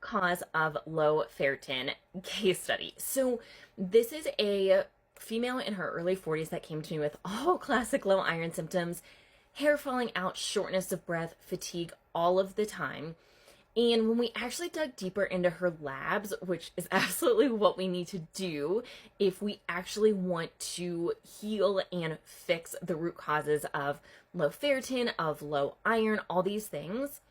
cause of low ferritin case study. So this is a female in her early 40s that came to me with all classic low iron symptoms, hair falling out, shortness of breath, fatigue all of the time. And when we actually dug deeper into her labs, which is absolutely what we need to do if we actually want to heal and fix the root causes of low ferritin, of low iron, all these things,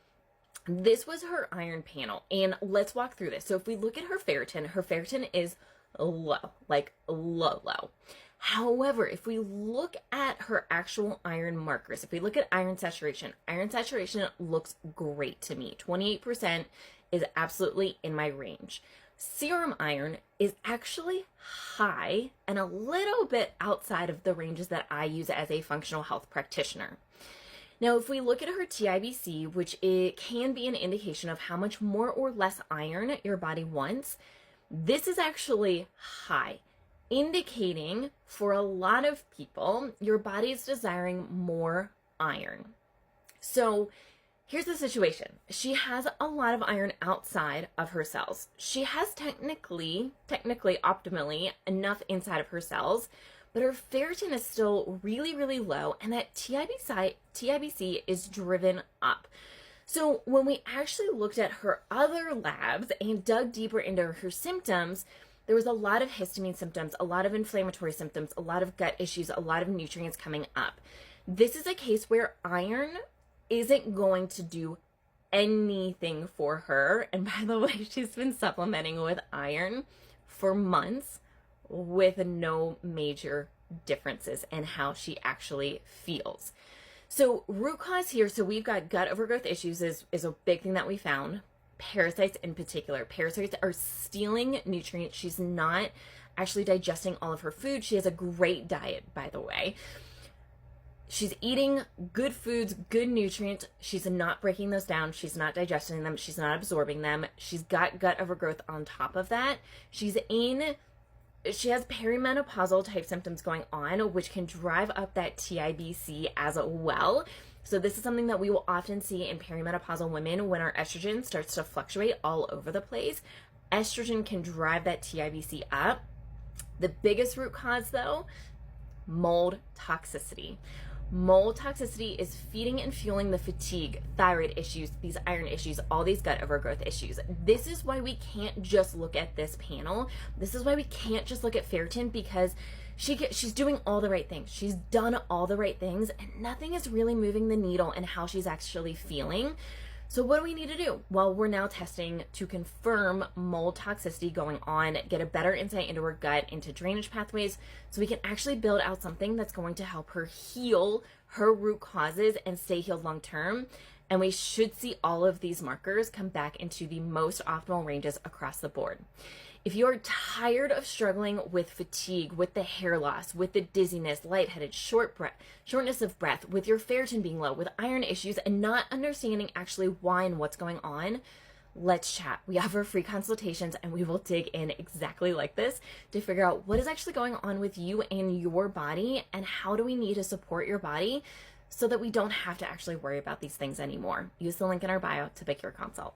this was her iron panel. And let's walk through this. So if we look at her ferritin is low, like low. However, if we look at her actual iron markers, if we look at iron saturation looks great to me. 28% is absolutely in my range. Serum iron is actually high and a little bit outside of the ranges that I use as a functional health practitioner. Now, if we look at her TIBC, which it can be an indication of how much more or less iron your body wants, this is actually high, indicating for a lot of people, your body is desiring more iron. So here's the situation. She has a lot of iron outside of her cells. She has technically, optimally enough inside of her cells, but her ferritin is still really low, and that TIBC is driven up. So when we actually looked at her other labs and dug deeper into her symptoms, there was a lot of histamine symptoms, a lot of inflammatory symptoms, a lot of gut issues, a lot of nutrients coming up. This is a case where iron isn't going to do anything for her. And by the way, she's been supplementing with iron for months with no major differences in how she actually feels. So root cause here, so we've got gut overgrowth issues is a big thing that we found. Parasites in particular. Parasites are stealing nutrients. She's not actually digesting all of her food. She has a great diet, by the way. She's eating good foods, good nutrients. She's not breaking those down. She's not digesting them. She's not absorbing them. She's got gut overgrowth on top of that. She has perimenopausal type symptoms going on, which can drive up that TIBC as well. So this is something that we will often see in perimenopausal women when our estrogen starts to fluctuate all over the place. Estrogen can drive that TIBC up. The biggest root cause though, mold toxicity. Mold toxicity is feeding and fueling the fatigue, thyroid issues, these iron issues, all these gut overgrowth issues. This is why we can't just look at this panel. This is why we can't just look at ferritin, because she's doing all the right things. She's done all the right things, and nothing is really moving the needle in how she's actually feeling. So what do we need to do? Well, we're now testing to confirm mold toxicity going on, get a better insight into her gut, into drainage pathways, so we can actually build out something that's going to help her heal her root causes and stay healed long term. And we should see all of these markers come back into the most optimal ranges across the board. If you're tired of struggling with fatigue, with the hair loss, with the dizziness, lightheaded, shortness of breath, with your ferritin being low, with iron issues, and not understanding actually why and what's going on, let's chat. We offer free consultations, and we will dig in exactly like this to figure out what is actually going on with you and your body, and how do we need to support your body so that we don't have to actually worry about these things anymore. Use the link in our bio to book your consult.